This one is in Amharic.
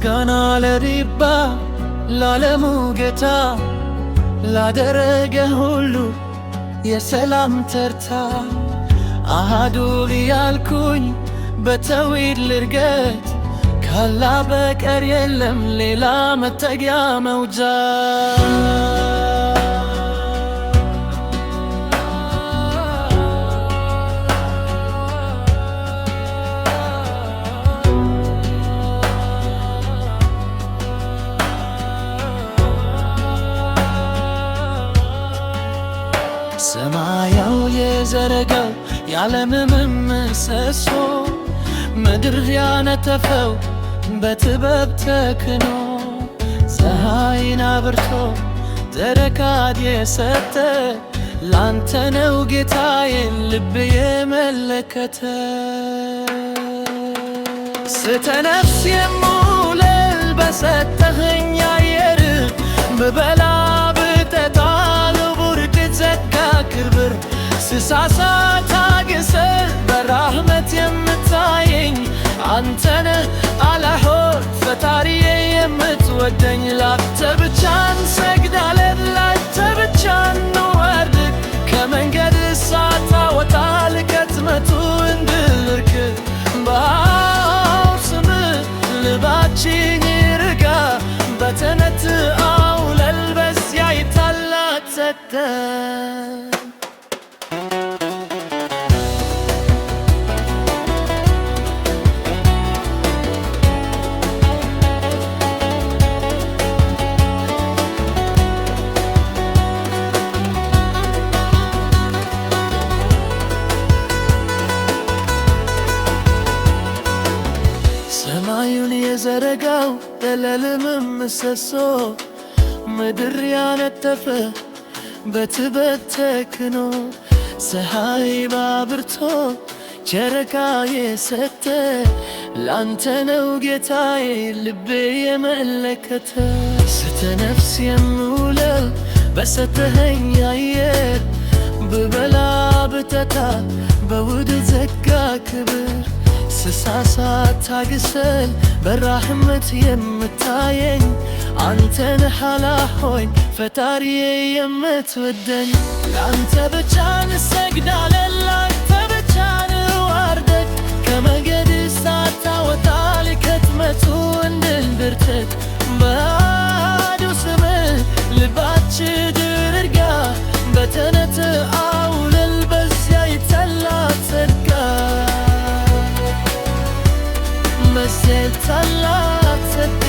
ምስጋና ለሪባ ለዓለሙ ጌታ ላደረገ ሁሉ የሰላም ተርታ አሃዱ ያልኩኝ በተውሂድ ልርገት ካላ በቀር የለም ሌላ መጠጊያ መውጃ። ሰማያው የዘረጋው የዓለምም ምሰሶ ምድር ያነጠፈው በጥበብ ተክኖ ፀሐይን አብርቶ ጨረቃን የሰጠ ላንተ ነው ጌታዬ ልብ የመለከተ። ስተነፍስ የምውለው በሰጠኸኝ አየር ብበላ ብጠጣ ልቡርድ ጸጋ ክብር ስሳሳት ታግሰህ በራህመት የምታየኝ አንተነህ አላሆይ ፈጣሪዬ የምትወደኝ። ላንተ ብቻ እንሰግዳለን ላንተ ብቻ እንወርድ ከመንገድ ሳታወጣ ልከትመቱ እንድልርክ በአብ ስምህ ልባችን ይርጋ በተነት አውለል በዚያ የታላቅ ጸጋ። ሰማዩን የዘረጋው የዓለምም ምሰሶ ምድር ያነጠፈ በጥበብ ተክኖ ፀሐይ አብርቶ ጨረቃ የሰጠ ላንተ ነው ጌታዬ ልቤ የመለከተ። ስተነፍስ የምውለው በሰጠኸኝ አየር ብበላ ብጠጣ በውድ ጸጋ ክብር ስሳሳት ታግሰህ በራህመት የምታየኝ አንተ ነህ አላሆይ ፈጣሪዬ የምትወደኝ። ላንተ ብቻ እንሰግዳለን ላንተ ብቻ እንዋርደግ ከመንገድ ሳታወጣ ልከትመቱ እንድንብርትት በአሐዱ ስምህ ልባችን ይርጋ በተነት አውለል በዚያ የታላቅ ጸጋ በዚያ የታላቅ ጸጋ።